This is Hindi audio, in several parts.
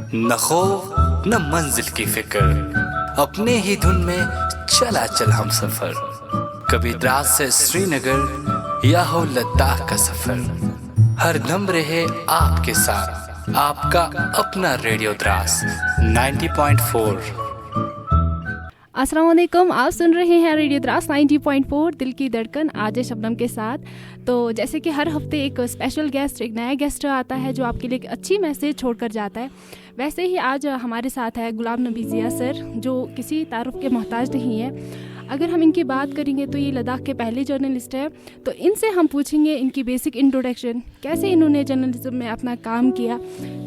न खौफ न मंजिल की फिक्र, अपने ही धुन में चला चल हम सफर। कभी द्रास से श्रीनगर या हो लद्दाख का सफर, हर दम रहे आपके साथ आपका अपना रेडियो द्रास 90.4। अस्सलाम वालेकुम, आप सुन रहे हैं रेडियो द्रास 90.4 दिल की धड़कन आज शबनम के साथ। तो जैसे कि हर हफ्ते एक स्पेशल गेस्ट, एक नया गेस्ट आता है जो आपके लिए एक अच्छी मैसेज छोड़कर जाता है, वैसे ही आज हमारे साथ है गुलाम नबी ज़िया सर, जो किसी तारुफ के मोहताज नहीं है। अगर हम इनकी बात करेंगे तो ये लद्दाख के पहले जर्नलिस्ट है। तो इनसे हम पूछेंगे इनकी बेसिक इंट्रोडक्शन, कैसे इन्होंने जर्नलिज्म में अपना काम किया।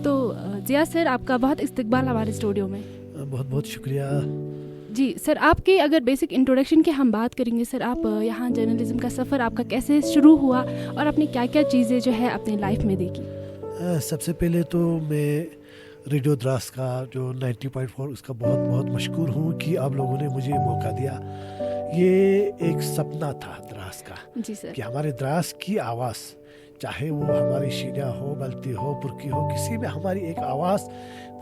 तो ज़िया सर, आपका बहुत इस्तकबाल हमारे स्टूडियो में। बहुत बहुत शुक्रिया जी सर, आपके अगर बेसिक इंट्रोडक्शन की हम बात करेंगे सर, आप यहाँ जर्नलिज्म का सफ़र आपका कैसे शुरू हुआ और आपने क्या क्या चीज़ें जो है अपनी लाइफ में देखी। सबसे पहले तो मैं रेडियो द्रास का जो 90.4 उसका बहुत बहुत मशकूर हूँ कि आप लोगों ने मुझे मौका दिया। ये एक सपना था द्रास का जी सर, कि हमारे द्रास की आवाज़, चाहे वो हमारी शीना हो, बल्ती हो, पुरकी हो, किसी में हमारी एक आवाज़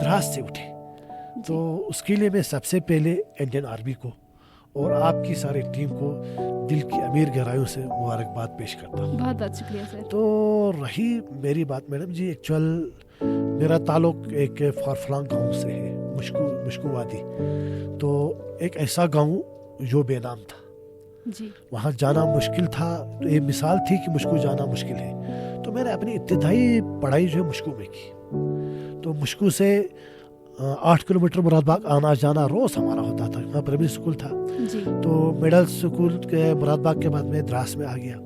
द्रास से उठे। तो उसके लिए मैं सबसे पहले इंडियन आर्मी को और आपकी सारी टीम को दिल की अमीर गहराइयों से मुबारकबाद पेश करता हूँ। बहुत बहुत शुक्रिया सर। तो रही मेरी बात मैडम जी, एक्चुअल मेरा ताल्लुक एक फारफलांग गांव से है, मुश्कू वादी। तो एक ऐसा गांव जो बेनाम था जी, वहाँ जाना मुश्किल था। तो ये मिसाल थी कि मुश्कू जाना मुश्किल है। तो मैंने अपनी इब्तिदाई पढ़ाई जो है मुश्कू में की। तो मुश्कू से 8 किलोमीटर मुरादबाग आना जाना रोज़ हमारा होता था। वहाँ प्राइमरी स्कूल था जी। तो मिडल स्कूल के मुरादबाग के बाद मैं द्रास में आ गया।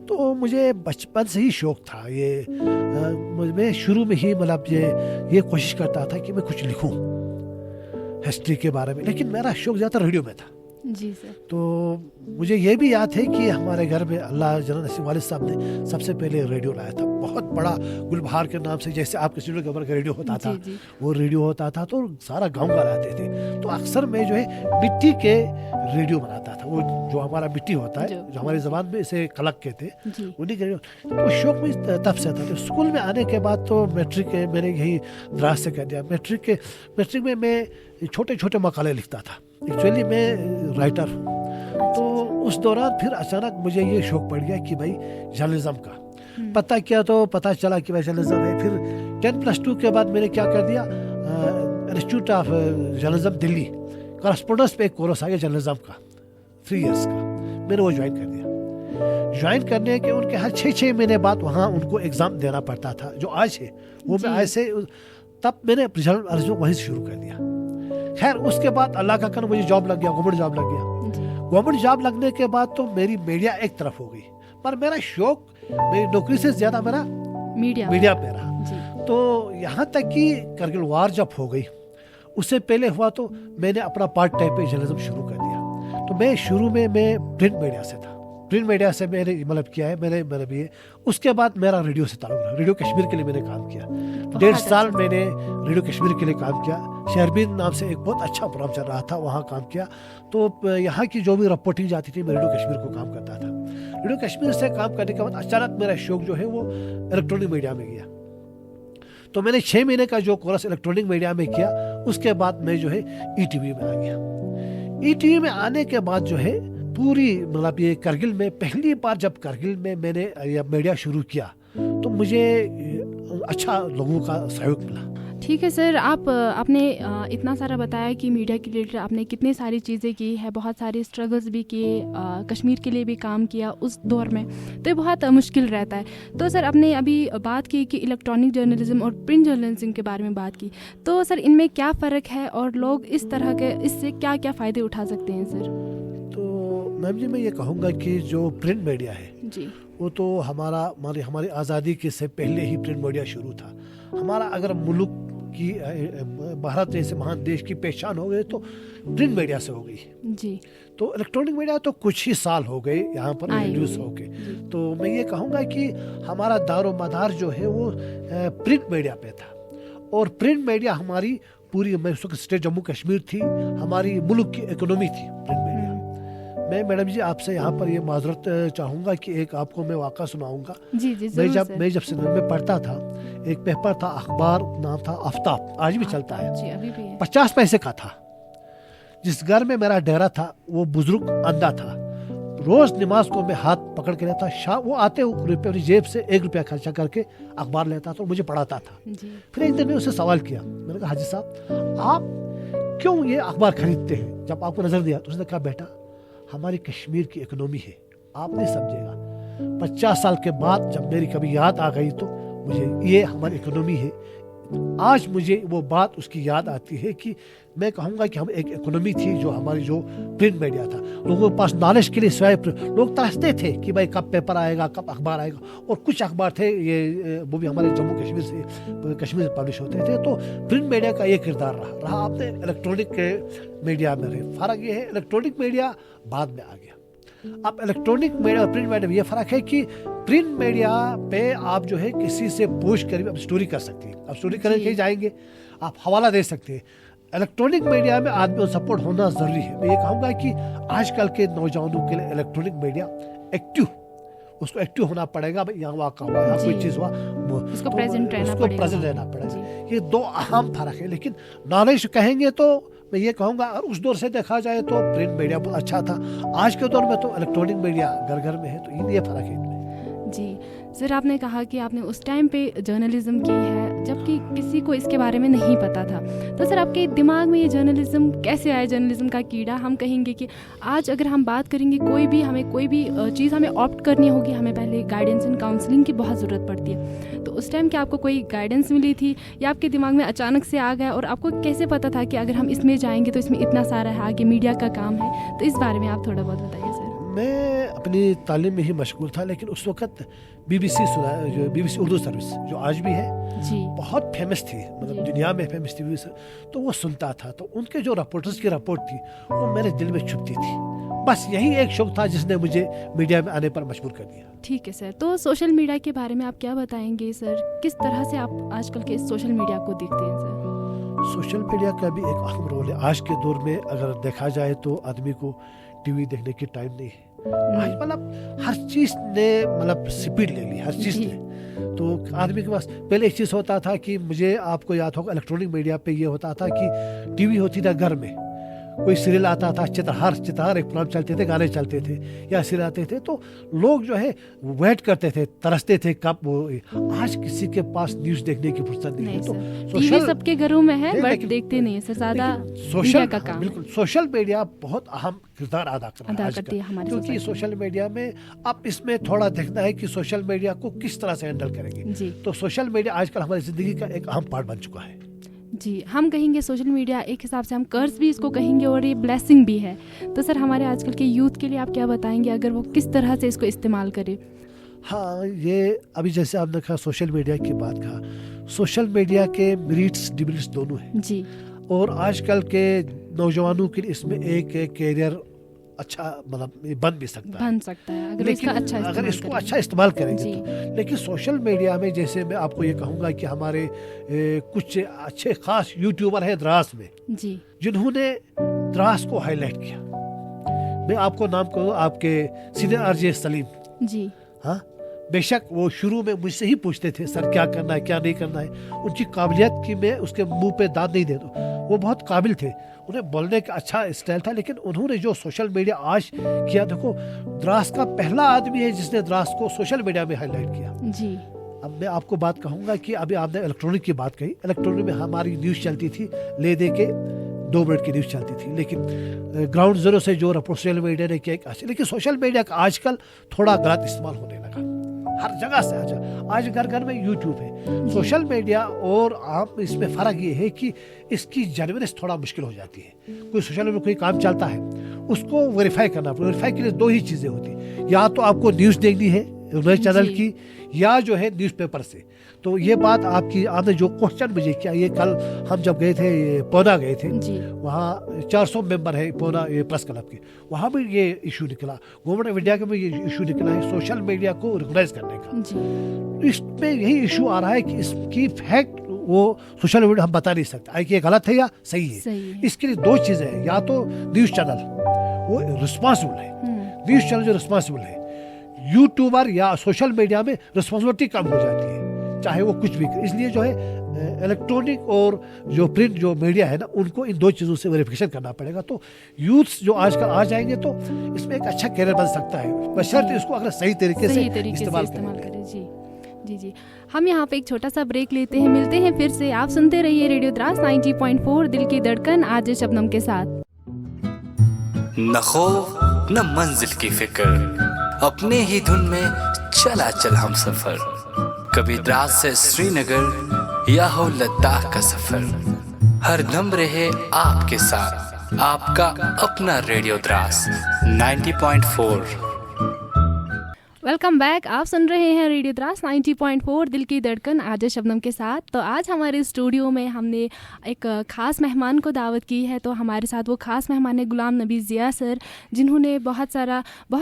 तो मुझे बचपन से ही शौक़ था ये, मैं शुरू में ही मतलब ये कोशिश करता था कि मैं कुछ लिखूं हिस्ट्री के बारे में, लेकिन मेरा शौक़ ज़्यादा रेडियो में था जी सर। तो मुझे ये भी याद है कि हमारे घर में अल्लाह जनाब नसीब वालिद साहब ने सबसे पहले रेडियो लाया था, बहुत बड़ा गुलबहार के नाम से, जैसे आपके स्टूडियो के ऊपर का रेडियो होता था, वो रेडियो होता था। तो सारा गांव का लाते थे। तो अक्सर मैं जो है मिट्टी के रेडियो बनाता था, वो जो हमारा मिट्टी होता है, जो हमारी ज़बान में इसे कलक कहते हैं, उन्हीं के रेडियो। तो शौक में तब से था। तो स्कूल में आने के बाद तो मैट्रिक मैंने यही द्रास से कर दिया। मैट्रिक में मैं छोटे छोटे मकाले लिखता था। एक्चुअली मैं राइटर हूँ। तो उस दौरान फिर अचानक मुझे ये शौक पड़ गया कि भाई जर्नलिज्म का पता किया, तो पता चला कि भाई जर्नलिज्म है। फिर 10+2 के बाद मैंने क्या कर दिया, institute of journalism Delhi correspondence पे एक कोर्स आ गया जर्नलिज्म का 3 इयर्स का, मैंने वो ज्वाइन कर दिया। ज्वाइन करने के उनके हर 6 महीने बाद वहाँ उनको एग्ज़ाम देना पड़ता था, जो आज है वो मैं आज से, तब मैंने जर्नलिज्म वहीं से शुरू कर दिया। खैर उसके बाद अल्लाह का करम मुझे जॉब लग गया, गवर्नमेंट जॉब लग गया। गवर्नमेंट जॉब लगने के बाद तो मेरी मीडिया एक तरफ हो गई, पर मेरा शौक मेरी नौकरी से ज़्यादा मेरा मीडिया पे रहा। तो यहाँ तक कि करगिल वार जब हो गई, उससे पहले हुआ तो मैंने अपना पार्ट टाइम पे जर्नलिज्म शुरू कर दिया। तो मैं शुरू में प्रिंट मीडिया से था, प्रिंट मीडिया से मैंने मतलब किया है मैंने भी। उसके बाद मेरा रेडियो से ताल्लुक रहा, रेडियो कश्मीर के लिए मैंने काम किया। 1.5 साल मैंने रेडियो कश्मीर के लिए काम किया। शहरबीन नाम से एक बहुत अच्छा प्रोग्राम चल रहा था, वहाँ काम किया। तो यहाँ की जो भी रिपोर्टिंग जाती थी मैं रेडियो कश्मीर को काम करता था। रेडियो कश्मीर से काम करने के बाद अचानक मेरा शौक जो है वो इलेक्ट्रॉनिक मीडिया में गया। तो मैंने 6 महीने का जो कोर्स इलेक्ट्रॉनिक मीडिया में किया, उसके बाद मैं जो है ETV में आ गया। ETV में आने के बाद जो है पूरी मतलब ये करगिल में पहली बार जब करगिल में मैंने मीडिया शुरू किया तो मुझे अच्छा लोगों का सहयोग मिला। ठीक है सर, आपने इतना सारा बताया कि मीडिया के रिलेटेड आपने कितनी सारी चीज़ें की है, बहुत सारे स्ट्रगल्स भी किए, कश्मीर के लिए भी काम किया उस दौर में, तो ये बहुत मुश्किल रहता है। तो सर आपने अभी बात की कि इलेक्ट्रॉनिक जर्नलिज्म और प्रिंट जर्नलिज्म के बारे में बात की, तो सर इनमें क्या फ़र्क है और लोग इस तरह के इससे क्या क्या फ़ायदे उठा सकते हैं सर? तो मैम जी मैं ये कहूँगा कि जो प्रिंट मीडिया है जी, वो तो हमारी आज़ादी के से पहले ही प्रिंट मीडिया शुरू था। हमारा अगर मुल्क की भारत जैसे महान देश की पहचान हो गई तो प्रिंट मीडिया से हो गई जी। तो इलेक्ट्रॉनिक मीडिया तो कुछ ही साल हो गए यहाँ पर इंट्रोड्यूस हो गए। तो मैं ये कहूँगा कि हमारा दारो मदार जो है वो प्रिंट मीडिया पे था। और प्रिंट मीडिया हमारी पूरी स्टेट जम्मू कश्मीर थी, हमारी मुल्क की इकोनॉमी थी प्रिंट मीडिया। मैं मैडम जी आपसे यहाँ पर ये माजरत चाहूँगा कि एक आपको मैं वाक़ा सुनाऊँगा। जी जी मैं जरूर सर। जब सिंध में पढ़ता था, एक पेपर था, अखबार नाम था आफ्ताब, आज भी चलता है, जी अभी भी है। 50 पैसे का था। जिस घर में मेरा डेरा था वो बुजुर्ग अंधा था। रोज नमाज को मैं हाथ पकड़ के लेता, शाम वो आते रुपये अपनी जेब से 1 रुपया खर्चा करके अखबार लेता था और मुझे पढ़ाता था। जी फिर एक दिन मैंने उससे सवाल किया, मैंने कहा हाजी साहब आप क्यों ये अखबार खरीदते हैं? जब आपको नजर दिया तो उसने कहा बेटा हमारी कश्मीर की इकोनॉमी है, आप नहीं समझेगा। 50 साल के बाद जब मेरी कभी याद आ गई तो मुझे ये हमारी इकोनॉमी है, आज मुझे वो बात उसकी याद आती है कि मैं कहूँगा कि हम एक इकोनॉमी थी जो हमारी जो प्रिंट मीडिया था, लोगों के पास नॉलेज के लिए सिवाय लोग तरसते थे कि भाई कब पेपर आएगा, कब अखबार आएगा। और कुछ अखबार थे ये वो भी हमारे जम्मू कश्मीर से पब्लिश होते थे। तो प्रिंट मीडिया का ये किरदार रहा। आपने इलेक्ट्रॉनिक मीडिया में रहे, फ़र्क ये है इलेक्ट्रॉनिक मीडिया बाद में आ गया। अब इलेक्ट्रॉनिक मीडिया और प्रिंट मीडिया में ये फ़र्क है कि प्रिंट मीडिया पे आप जो है किसी से पूछ कर स्टोरी कर सकते हैं। अब स्टोरी करने के जाएंगे, आप हवाला दे सकते हैं। इलेक्ट्रॉनिक मीडिया में आदमी को सपोर्ट होना ज़रूरी है। मैं ये कहूँगा कि आजकल के नौजवानों के लिए इलेक्ट्रॉनिक मीडिया उसको एक्टिव होना पड़ेगा। भाई यहाँ वाक़ा हुआ, यहाँ कोई चीज़ हुआ, उसको प्रेजेंट रहना पड़ेगा। ये दो अहम फ़र्क है। लेकिन नॉलेज कहेंगे तो मैं ये कहूँगा, और उस दौर से देखा जाए तो प्रिंट मीडिया बहुत अच्छा था। आज के दौर में तो इलेक्ट्रॉनिक मीडिया घर घर में है, तो ये फ़र्क है इनमें। जी सर, आपने कहा कि आपने उस टाइम पे जर्नलिज्म की है जबकि किसी को इसके बारे में नहीं पता था। तो सर आपके दिमाग में ये जर्नलिज्म कैसे आया, जर्नलिज्म का कीड़ा? हम कहेंगे कि आज अगर हम बात करेंगे हमें कोई भी चीज़ हमें ऑप्ट करनी होगी, हमें पहले गाइडेंस एंड काउंसलिंग की बहुत ज़रूरत पड़ती है। तो उस टाइम क्या आपको कोई गाइडेंस मिली थी या आपके दिमाग में अचानक से आ गया? और आपको कैसे पता था कि अगर हम इसमें जाएंगे तो इसमें इतना सारा है, आगे मीडिया का काम है? तो इस बारे में आप थोड़ा बहुत बताइए सर। मैं अपनी तालीम में ही मशगूल था, लेकिन उस वक्त BBC उर्दू सर्विस जो आज भी है जी बहुत फेमस थी, मतलब दुनिया में फेमस थी। तो वो सुनता था, तो उनके जो रिपोर्टर्स की रिपोर्ट थी वो मेरे दिल में छुपती थी। बस यही एक शौक था जिसने मुझे मीडिया में आने पर मजबूर कर दिया। ठीक है सर, तो सोशल मीडिया के बारे में आप क्या बताएंगे सर? किस तरह से आप आजकल के सोशल मीडिया को देखते हैं सर? सोशल मीडिया का भी एक अहम रोल है। आज के दौर में अगर देखा जाए तो आदमी को टीवी देखने की टाइम नहीं है। आज मतलब हर चीज़ ने मतलब स्पीड ले ली, हर चीज़ ने। तो आदमी के पास पहले एक चीज़ होता था कि मुझे आपको याद होगा इलेक्ट्रॉनिक मीडिया पे ये होता था कि टीवी होती था घर में, कोई सीरियल आता था, चित्रहार एक प्रोग्राम चलते थे, गाने चलते थे या सीरियल आते थे, तो लोग जो है वेट करते थे, तरसते थे कब वो। आज किसी के पास न्यूज़ देखने की फुर्सत नहीं है। तो टीवी सबके घरों में है बट देखते नहीं है सर, ज़्यादा मीडिया का काम। बिल्कुल, सोशल मीडिया बहुत अहम किरदार अदा करती है हमारे, क्योंकि सोशल मीडिया में अब इसमें थोड़ा देखना है कि सोशल मीडिया को किस तरह से हैंडल करेंगे। तो सोशल मीडिया आजकल हमारी ज़िंदगी का एक अहम पार्ट बन चुका है। जी, हम कहेंगे सोशल मीडिया एक हिसाब से हम कर्ज भी इसको कहेंगे और ये ब्लेसिंग भी है। तो सर हमारे आजकल के यूथ के लिए आप क्या बताएंगे अगर वो किस तरह से इसको इस्तेमाल करे? हाँ, ये अभी जैसे आपने कहा सोशल मीडिया की बात कहा, सोशल मीडिया के मेरिट्स डिमेरिट्स दोनों हैं जी। और आजकल के नौजवानों के लिए इसमें एक कैरियर अच्छा मतलब बन भी सकता है अगर इसको अच्छा इस्तेमाल करेंगे तो। लेकिन सोशल मीडिया में जैसे मैं आपको ये कहूँगा कि हमारे कुछ अच्छे खास यूट्यूबर हैं द्रास में जी, जिन्होंने द्रास को हाईलाइट किया। मैं आपको नाम कहूँ, आपके सीनियर RJ सलीम जी। हाँ, बेशक वो शुरू में मुझसे ही पूछते थे सर क्या करना है क्या नहीं करना है। उनकी काबिलियत की मैं उसके मुंह पे दाद नहीं दे दूँ, वो बहुत काबिल थे, उन्हें बोलने का अच्छा स्टाइल था। लेकिन उन्होंने जो सोशल मीडिया आज किया, देखो द्रास का पहला आदमी है जिसने द्रास को सोशल मीडिया में हाईलाइट किया जी। अब मैं आपको बात कहूँगा कि अभी आपने इलेक्ट्रॉनिक की बात कही, इलेक्ट्रॉनिक में हमारी न्यूज़ चलती थी ले दे के 2 मिनट की न्यूज़ चलती थी, लेकिन ग्राउंड जीरो से जो रिपोर्ट सोशल मीडिया ने किया लेकिन सोशल मीडिया का आजकल थोड़ा गलत इस्तेमाल होने लगा हर जगह से। आज घर घर में यूट्यूब है। सोशल मीडिया और आप इसमें फ़र्क ये है कि इसकी जेन्युइननेस थोड़ा मुश्किल हो जाती है। कोई सोशल मीडिया कोई काम चलता है उसको वेरीफाई करना, वेरीफाई के लिए 2 ही चीज़ें होती हैं, या तो आपको न्यूज़ देखनी है न्यूज़ चैनल की या जो है न्यूज़पेपर से। तो ये बात आपने जो क्वेश्चन मुझे किया, ये कल हम जब गए थे पौना गए थे, वहाँ 400 मेंबर है पौना प्रेस क्लब के, वहाँ भी ये इशू निकला, गवर्नमेंट ऑफ इंडिया का भी ये इशू निकला है सोशल मीडिया को रिकॉग्नाइज करने का। इसमें यही इशू आ रहा है कि इसकी फैक्ट वो सोशल मीडिया हम बता नहीं सकते कि ये गलत है या सही है। इसके लिए 2 चीज़ें हैं, या तो न्यूज़ चैनल वो रिस्पॉन्सिबल है। न्यूज़ चैनल जो रिस्पॉन्सिबल है, यूट्यूबर या सोशल मीडिया में रिस्पॉन्सिबिलिटी कम हो जाती है, चाहे वो कुछ भी करे। इसलिए जो है इलेक्ट्रॉनिक और जो प्रिंट जो मीडिया है ना, उनको इन दो चीज़ों से वेरिफिकेशन करना पड़ेगा। तो यूथ्स जो आजकल आ जाएंगे तो इसमें एक अच्छा कैरियर बन सकता है, बशर्ते इसको अगर सही तरीके से इस्तेमाल करें। जी जी जी। हम यहाँ पे एक छोटा सा ब्रेक लेते हैं, मिलते हैं फिर से। आप सुनते रहिए रेडियो द्रास 90.4 दिल की धड़कन, आज शबनम के साथ। न खौफ न मंजिल की फिक्र, अपने ही धुन में चला चल हम सफर। कभी द्रास से श्रीनगर या हो लद्दाख का सफर, हर दम रहे आपके साथ आपका अपना रेडियो द्रास 90.4। Welcome back. आप सुन रहे हैं रेडियो द्रास 90.4 दिल की धड़कन, आज शबनम के साथ। तो आज हमारे स्टूडियो में हमने एक ख़ास मेहमान को दावत की है। तो हमारे साथ वो ख़ास मेहमान है गुलाम नबी ज़िया सर, जिन्होंने बहुत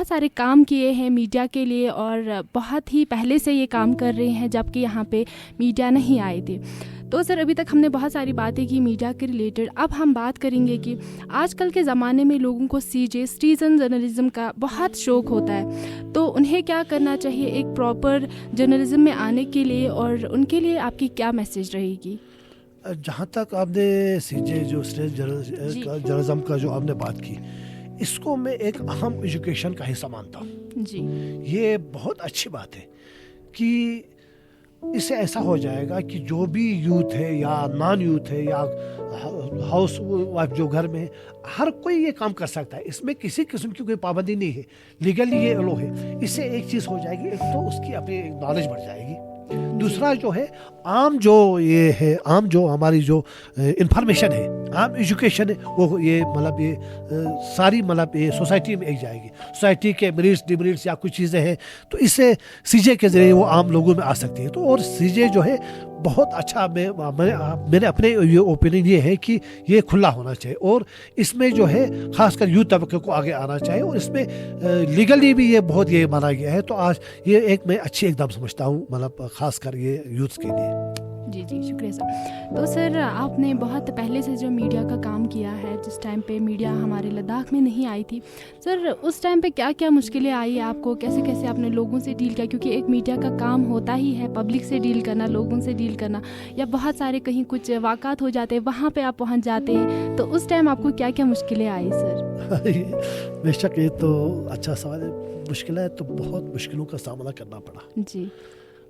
सारे काम किए हैं मीडिया के लिए, और बहुत ही पहले से ये काम कर रहे हैं जबकि यहाँ पे मीडिया नहीं आए थे। तो सर, अभी तक हमने बहुत सारी बातें की मीडिया के रिलेटेड। अब हम बात करेंगे कि आजकल के ज़माने में लोगों को सिटीज़न जर्नलिज़म का बहुत शौक़ होता है, तो उन्हें क्या करना चाहिए एक प्रॉपर जर्नलिज़म में आने के लिए, और उनके लिए आपकी क्या मैसेज रहेगी? जहाँ तक आपने सीजे जो जर्नलिज्म का जो आपने बात की, इसको मैं एक अहम एजुकेशन का हिस्सा मानता हूँ जी। ये बहुत अच्छी बात है कि इससे ऐसा हो जाएगा कि जो भी यूथ है या नॉन यूथ है या हाउस वाइफ जो घर में, हर कोई ये काम कर सकता है। इसमें किसी किस्म की कोई पाबंदी नहीं है, लीगली ये अलो है। इससे एक चीज़ हो जाएगी, एक तो उसकी अपनी नॉलेज बढ़ जाएगी, दूसरा जो है आम जो हमारी जो इंफॉर्मेशन है, आम एजुकेशन है, वो ये मतलब ये सारी मतलब ये सोसाइटी में एक जाएगी। सोसाइटी के मेरिट्स डिमेरिट्स या कुछ चीज़ें हैं तो इससे सीजे के ज़रिए वो आम लोगों में आ सकती है। तो और सीजे जो है बहुत अच्छा, मेरे अपने ये ओपिनियन ये है कि ये खुला होना चाहिए और इसमें जो है खासकर यूथ तबके को आगे आना चाहिए, और इसमें लीगली भी ये बहुत ये माना गया है। तो आज ये एक मैं अच्छी एकदम समझता हूँ, मतलब खासकर ये यूथ के लिए। जी जी, शुक्रिया सर। तो सर, आपने बहुत पहले से जो मीडिया का काम किया है, जिस टाइम पे मीडिया हमारे लद्दाख में नहीं आई थी सर, उस टाइम पे क्या क्या मुश्किलें आई आपको, कैसे कैसे आपने लोगों से डील किया? क्योंकि एक मीडिया का काम होता ही है पब्लिक से डील करना, लोगों से डील करना, या बहुत सारे कहीं कुछ वाक़ात हो जाते हैं वहाँ पे आप पहुँच जाते हैं, तो उस टाइम आपको क्या क्या मुश्किलें आई सर? बेशक ये तो अच्छा सवाल है। मुश्किलें तो बहुत मुश्किलों का सामना करना पड़ा जी।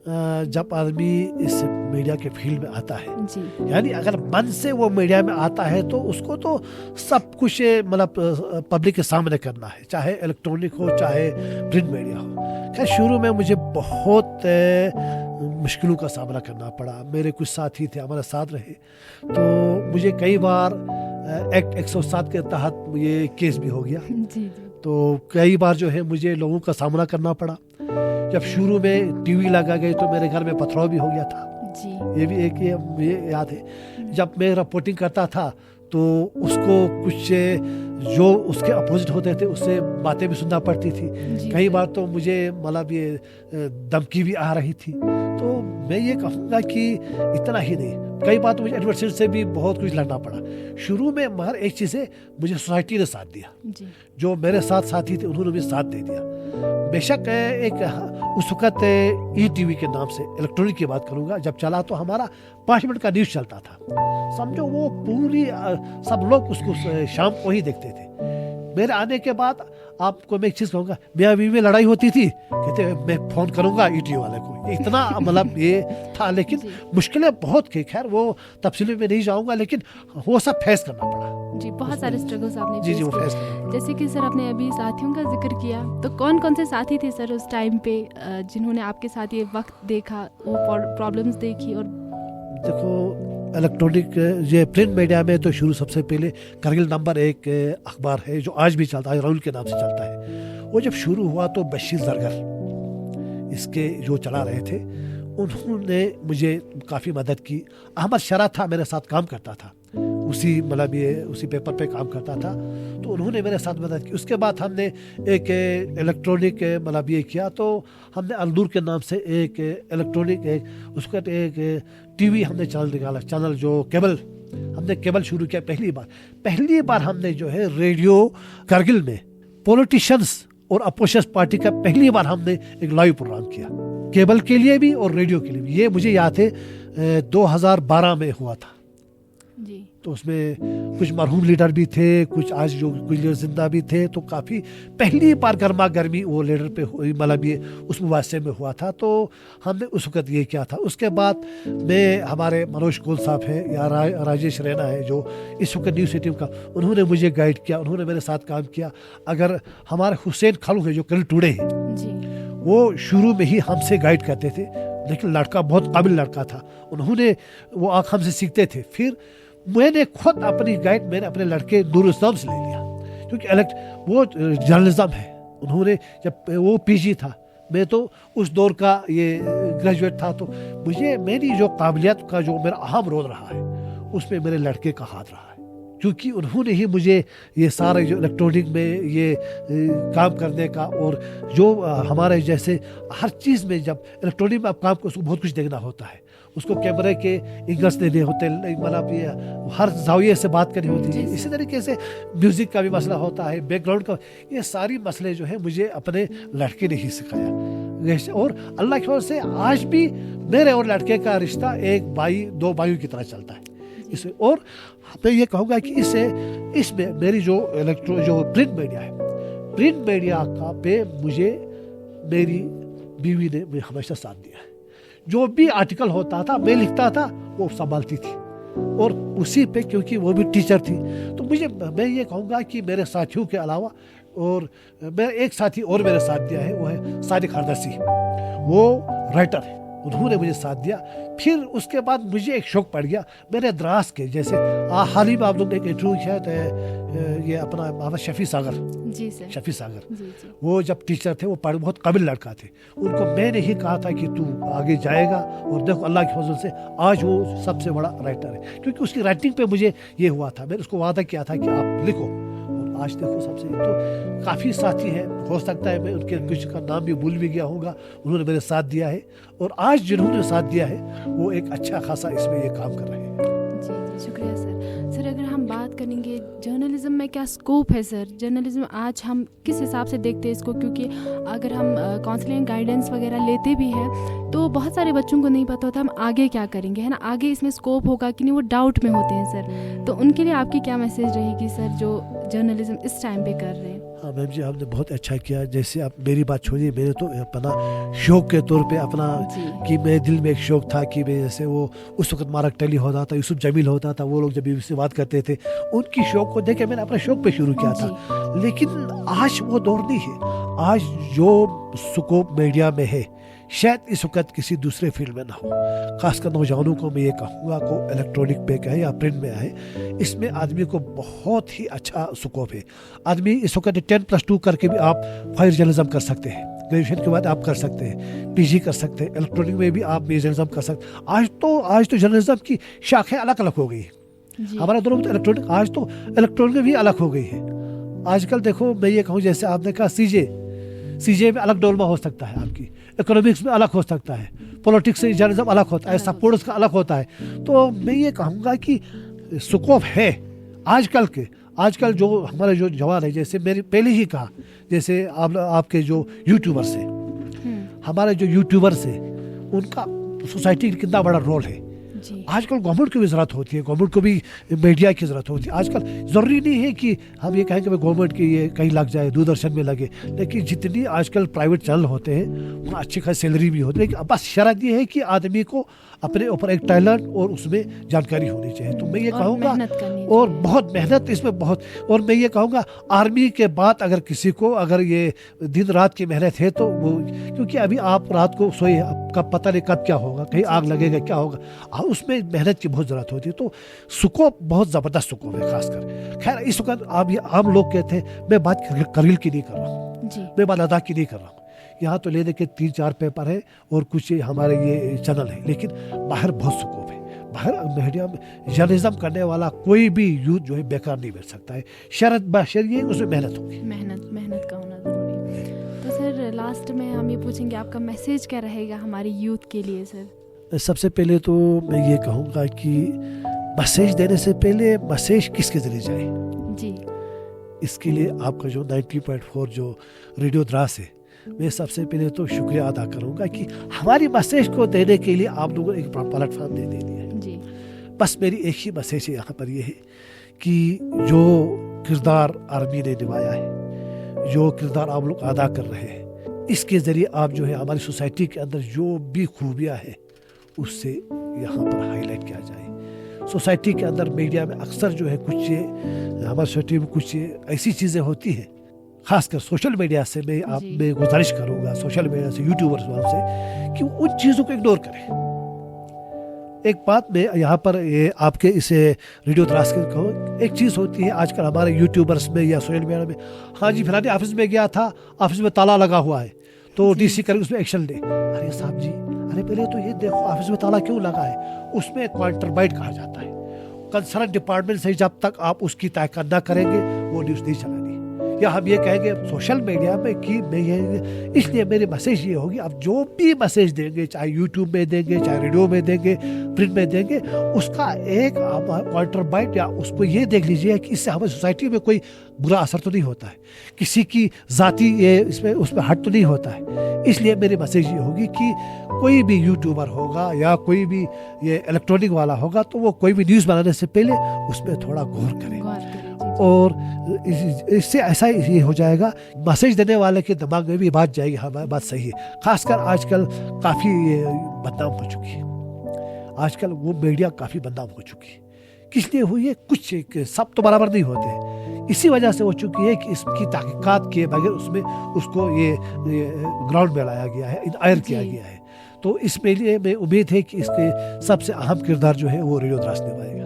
जब आदमी इस मीडिया के फील्ड में आता है जी, यानी अगर मन से वो मीडिया में आता है तो उसको तो सब कुछ मतलब पब्लिक के सामने करना है, चाहे इलेक्ट्रॉनिक हो चाहे प्रिंट मीडिया हो। खैर शुरू में मुझे बहुत मुश्किलों का सामना करना पड़ा। मेरे कुछ साथी थे, हमारे साथ रहे, तो मुझे कई बार एक्ट 107 के तहत ये केस भी हो गया। जी, तो कई बार जो है मुझे लोगों का सामना करना पड़ा। जब शुरू में टीवी लगा गई तो मेरे घर में पथराव भी हो गया था जी। ये भी एक ये याद है। जब मैं रिपोर्टिंग करता था तो उसको कुछ जो उसके अपोजिट होते थे उससे बातें भी सुनना पड़ती थी। कई बार तो मुझे मतलब ये धमकी भी आ रही थी। तो मैं ये कहूँगा कि इतना ही नहीं, कई बार तो मुझे एडवर्सरी से भी बहुत कुछ लड़ना पड़ा शुरू में, मगर एक चीज़ है, मुझे सोसाइटी ने साथ दिया जी। जो मेरे साथ साथी थे उन्होंने भी साथ दे दिया। बेशक एक उस वक़्त ETV के नाम से इलेक्ट्रॉनिक की बात करूँगा, जब चला तो हमारा 5 मिनट का न्यूज़ चलता था, समझो वो पूरी सब लोग उसको शाम को ही देखते थे। मेरे आने के बाद आपको मैं एक चीज़ कहूँगा, मियाँ बीवी में लड़ाई होती थी, कहते मैं फ़ोन करूँगा ETV वाले को, इतना मतलब ये था। लेकिन मुश्किलें बहुत थी, खैर वो तफसील में नहीं जाऊँगा, लेकिन वो सब फेस करना पड़ा जी। बहुत सारे स्ट्रगल्स आपने जी वो फेस करना पड़ा। जैसे कि सर आपने अभी साथियों का जिक्र किया, तो कौन कौन से साथी थे सर उस टाइम पे जिन्होंने आपके साथ ये वक्त देखा, वो प्रॉब्लम्स देखी? और देखो इलेक्ट्रॉनिक ये प्रिंट मीडिया में तो शुरू सबसे पहले करगिल नंबर 1 अखबार है जो आज भी चलता है, राहुल के नाम से चलता है। वो जब शुरू हुआ तो बशीर जरगर इसके जो चला रहे थे, उन्होंने मुझे काफ़ी मदद की। अहमद शरा था, मेरे साथ काम करता था, उसी मतलब ये उसी पेपर पे काम करता था, तो उन्होंने मेरे साथ मदद की। उसके बाद हमने एक इलेक्ट्रॉनिक मतलब ये किया, तो हमने अलदूर के नाम से एक इलेक्ट्रॉनिक उसका एक टीवी हमने चैनल निकाला, चैनल जो केबल हमने हमने केबल शुरू किया पहली बार हमने जो है रेडियो कारगिल में पॉलिटिशियंस और अपोजिशन पार्टी का पहली बार हमने एक लाइव प्रोग्राम किया, केबल के लिए भी और रेडियो के लिए भी। ये मुझे याद है 2012 में हुआ था जी। तो उसमें कुछ मरहूम लीडर भी थे, कुछ आज जो कुछ लीडर जिंदा भी थे, तो काफ़ी पहली बार गर्मा गर्मी वो लीडर पे हुई, मतलब ये उस मुबासे में हुआ था। तो हमने उस वक्त ये किया था। उसके बाद में हमारे मनोज कोल साहब हैं या राजेश रैना है जो इस वक्त न्यूज़ 18 का, उन्होंने मुझे गाइड किया, उन्होंने मेरे साथ काम किया। अगर हमारे हुसैन खालू है जो कल टुडे है जी, वो शुरू में ही हमसे गाइड करते थे, लेकिन लड़का बहुत काबिल लड़का था, उन्होंने वो आँख हमसे सीखते थे। फिर मैंने खुद अपनी गाइड मैंने अपने लड़के नूर इस्लाम से ले लिया, क्योंकि वो जर्नलिज्म है। उन्होंने जब वो पीजी था, मैं तो उस दौर का ये ग्रेजुएट था, तो मुझे मेरी जो काबिलियत का जो मेरा अहम रोल रहा है उसमें मेरे लड़के का हाथ रहा है, क्योंकि उन्होंने ही मुझे ये सारे जो इलेक्ट्रॉनिक में ये काम करने का, और जो हमारे जैसे हर चीज़ में जब इलेक्ट्रॉनिक में आप काम को उसको बहुत कुछ देखना होता है, उसको कैमरे के एंगल्स देने होते हैं, मतलब ये हर जाविये से बात करनी होती है। इसी तरीके से म्यूज़िक का भी मसला होता है, बैकग्राउंड का, ये सारी मसले जो है मुझे अपने लड़के ने ही सिखाया। और अल्लाह की वजह से आज भी मेरे और लड़के का रिश्ता एक भाई दो भाइयों की तरह चलता है। इसे और मैं ये कहूँगा कि इसमें मेरी जो प्रिंट मीडिया है, प्रिंट मीडिया का पे मुझे मेरी बीवी ने हमेशा साथ दिया है। जो भी आर्टिकल होता था मैं लिखता था, वो संभालती थी, और उसी पे क्योंकि वो भी टीचर थी, तो मैं ये कहूँगा कि मेरे साथियों के अलावा, और मेरा एक साथी और मेरे साथ दिया है, वो है सादिक हरदसी, वो राइटर है, उन्होंने मुझे साथ दिया। फिर उसके बाद मुझे एक शौक पड़ गया मेरे द्रास के, जैसे हाल ही में आप लोग ने एक इंटरव्यू किया था, ये अपना मोहम्मद शफी सागर जी सर, शफी सागर जी। वो जब टीचर थे, वो बहुत काबिल लड़का थे, उनको मैंने ही कहा था कि तू आगे जाएगा, और देखो अल्लाह की फजल से आज वो सबसे बड़ा राइटर है, क्योंकि उसकी राइटिंग पे मुझे ये हुआ था, मैंने उसको वादा किया था कि आप लिखो, और आज देखो सबसे। तो काफ़ी साथी हैं, हो सकता है मैं उनके कुछ का नाम भी भूल भी गया होगा, उन्होंने मेरे साथ दिया है, और आज जिन्होंने साथ दिया है वो एक अच्छा खासा इसमें ये काम कर रहे हैं। जी, शुक्रिया सर। सर अगर हम बात करेंगे जर्नलिज्म में क्या स्कोप है सर, जर्नलिज्म आज हम किस हिसाब से देखते हैं इसको, क्योंकि अगर हम काउंसलिंग गाइडेंस वगैरह लेते भी हैं तो बहुत सारे बच्चों को नहीं पता होता हम आगे क्या करेंगे, है ना, आगे इसमें स्कोप होगा कि नहीं, वो डाउट में होते हैं सर। तो उनके लिए आपकी क्या मैसेज रहेगी सर, जो जर्नलिज्म इस टाइम पे कर रहे हैं? हाँ मैम जी, आपने बहुत अच्छा किया। जैसे आप मेरी बात छोड़िए, मेरे तो अपना शौक के तौर पे अपना कि मेरे दिल में एक शौक था कि मैं जैसे वो उस वक्त मारक टली होता था, यूसुफ जमील होता था, वो लोग जब BBC से बात करते थे, उनकी शौक को देख के मैंने अपने शौक पे शुरू किया था। लेकिन आज वो दौर नहीं है। आज जो स्कोप मीडिया में है शायद इस वक्त किसी दूसरे फील्ड में ना हो। खासकर नौजवानों को मैं ये कहूँगा को इलेक्ट्रॉनिक पे कहे या प्रिंट में है, इसमें आदमी को बहुत ही अच्छा स्कोप है। आदमी इस वक्त 10+2 करके भी आप फायर जर्नलिज्म कर सकते हैं, ग्रेजुएशन के बाद आप कर सकते हैं, PG कर सकते हैं, इलेक्ट्रॉनिक में भी आप जर्नलिज्म कर सकते हैं। आज तो जर्नलिज्म की शाखें अलग अलग हो गई है। हमारा दोनों तो इलेक्ट्रॉनिक, आज तो इलेक्ट्रॉनिक भी अलग हो गई है। आजकल देखो मैं ये कहूँ, जैसे आपने कहा CJ में अलग डोलमा हो सकता है, आपकी इकोनॉमिक्स में अलग हो सकता है, पॉलिटिक्स से जर्नलिज्म अलग होता है, सपोर्ट्स का अलग होता है। तो मैं ये कहूँगा कि स्कोप है आजकल जो हमारे जो जवान है, जैसे मैंने पहले ही कहा, जैसे आपके जो यूट्यूबर्स हैं, हमारे जो यूट्यूबर्स हैं, उनका सोसाइटी में कितना बड़ा रोल है। आजकल गवर्नमेंट की भी ज़रूरत होती है, गवर्नमेंट को भी मीडिया की ज़रूरत होती है। आजकल ज़रूरी नहीं है कि हम ये कहें कि गवर्नमेंट की ये कहीं लग जाए, दूरदर्शन में लगे, लेकिन जितनी आजकल प्राइवेट चैनल होते हैं वहाँ अच्छी खासी सैलरी भी होती है। लेकिन बस शर्त ये है कि आदमी को अपने ऊपर एक टैलेंट और उसमें जानकारी होनी चाहिए। तो मैं ये कहूँगा, और बहुत मेहनत इसमें बहुत, और मैं ये कहूँगा आर्मी के बाद अगर किसी को अगर ये दिन रात की मेहनत है तो वो, क्योंकि अभी आप रात को सोए, कब पता नहीं कब क्या होगा, कहीं आग लगेगा क्या होगा, उसमें मेहनत की बहुत ज़रूरत होती है। तो स्कोप बहुत ज़बरदस्त स्कोप है। खासकर खैर इस वक्त आप ये आम लोग कहते हैं, मैं बात करगिल की नहीं कर रहा हूँ, मैं बात लद्दाख की नहीं कर रहा हूँ। यहाँ तो ले दे के 3-4 पेपर है और कुछ हमारे ये चैनल है, लेकिन बाहर बहुत स्कोप है। बाहर मीडिया में जर्नलिज्म करने वाला कोई भी यूथ जो है बेकार नहीं बैठ सकता है, शर्त बशर्ते उसमें मेहनत होगी, मेहनत का होना ज़रूरी है। तो सर लास्ट में हम ये पूछेंगे, आपका मैसेज क्या रहेगा हमारे यूथ के लिए सर? सबसे पहले तो मैं ये कहूँगा कि मैसेज देने से पहले मैसेज किसके जरिए जाए, जी इसके लिए आपका जो 90.4 जो रेडियो द्रास है, मैं सबसे पहले तो शुक्रिया अदा करूंगा कि हमारी मैसेज को देने के लिए आप लोगों ने एक प्लेटफॉर्म दे दिया है। जी बस मेरी एक ही मैसेज है यहाँ पर ये है कि जो किरदार आर्मी ने निभाया है, जो किरदार आप लोग अदा कर रहे हैं, इसके ज़रिए आप जो है हमारी सोसाइटी के अंदर जो भी खूबियाँ हैं उससे यहाँ पर हाईलाइट किया जाए। सोसाइटी के अंदर मीडिया में अक्सर जो है कुछ ये हमारी सोसाइटी में कुछ ऐसी चीज़ें होती हैं, खासकर सोशल मीडिया से मैं गुजारिश करूँगा, सोशल मीडिया से, यूट्यूबर्स से, कि उन चीज़ों को इग्नोर करें। एक बात मैं यहाँ पर ये आपके इसे रेडियो द्रास के कहूँ, एक चीज़ होती है आजकल हमारे यूट्यूबर्स में या सोशल मीडिया में, हाँ जी फलाने ऑफिस में गया था, ऑफिस में ताला लगा हुआ है तो डीसी कर उसमें एक्शन ले। अरे साहब जी, अरे पहले तो ये देखो ऑफिस में ताला क्यों लगा है, उसमें कॉन्ट्रबाइट कहा जाता है। कंसर्न डिपार्टमेंट से जब तक आप उसकी तहकीकात ना करेंगे वो न्यूज़ नहीं चलानी। या हम ये कहेंगे सोशल मीडिया में कि मैं ये, इसलिए मेरी मैसेज ये होगी, आप जो भी मैसेज देंगे, चाहे यूट्यूब में देंगे, चाहे रेडियो में देंगे, प्रिंट में देंगे, उसका एक क्वार्टर बाइट या उसको ये देख लीजिए कि इससे हमारी सोसाइटी में कोई बुरा असर तो नहीं होता है, किसी की जाति ये इसमें उसमें हट तो नहीं होता है। इसलिए मेरी मैसेज ये होगी कि कोई भी यूट्यूबर होगा या कोई भी ये इलेक्ट्रॉनिक वाला होगा तो वो कोई भी न्यूज़ बनाने से पहले उसमें थोड़ा गौर करें, और इससे ऐसा ये हो जाएगा, मैसेज देने वाले के दिमाग में भी बात जाएगी, हमारी बात सही है। खासकर आजकल काफ़ी बदनाम हो चुकी है, आजकल वो मीडिया काफ़ी बदनाम हो चुकी है। किस लिए हुई है, कुछ सब तो बराबर नहीं होते हैं, इसी वजह से हो चुकी है कि इसकी तहकीकात किए बगैर उसमें उसको ये ग्राउंड में लाया गया है, आयर किया गया है। तो इसमें लिए मैं उम्मीद है कि इसके सबसे अहम किरदार जो है वो रेडियो द्रास निभाएगा।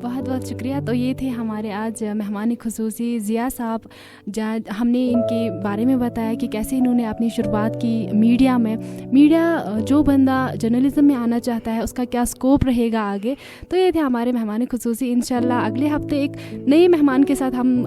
बहुत बहुत शुक्रिया। तो ये थे हमारे आज मेहमान खुसूसी ज़िया साहब, जहाँ हमने इनके बारे में बताया कि कैसे इन्होंने अपनी शुरुआत की मीडिया में। मीडिया जो बंदा जर्नलिज्म में आना चाहता है उसका क्या स्कोप रहेगा आगे। तो ये थे हमारे मेहमान खुसूसी। इंशाल्लाह अगले हफ्ते एक नए मेहमान के साथ हम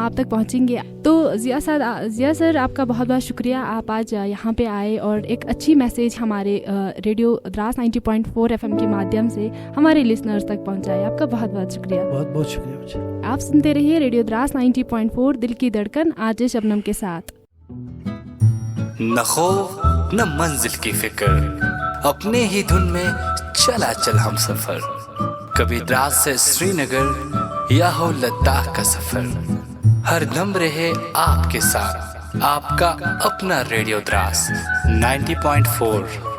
आप तक पहुँचेंगे। तो ज़िया सर आपका बहुत बहुत शुक्रिया, आप आज यहाँ पे आए और एक अच्छी मैसेज हमारे रेडियो द्रास 90.4 FM के माध्यम से हमारे लिसनर्स तक पहुँचाए। आपका बहुत बहुत शुक्रिया। बहुत बहुत शुक्रिया मुझे। आप सुनते रहिए रेडियो द्रास 90.4 दिल की धड़कन, आज शबनम के साथ। न खौफ न मंजिल की फिक्र, अपने ही धुन में चला चल हम सफर। कभी द्रास से श्रीनगर या हो लद्दाख का सफर, हर दम रहे आपके साथ आपका अपना रेडियो द्रास 90.4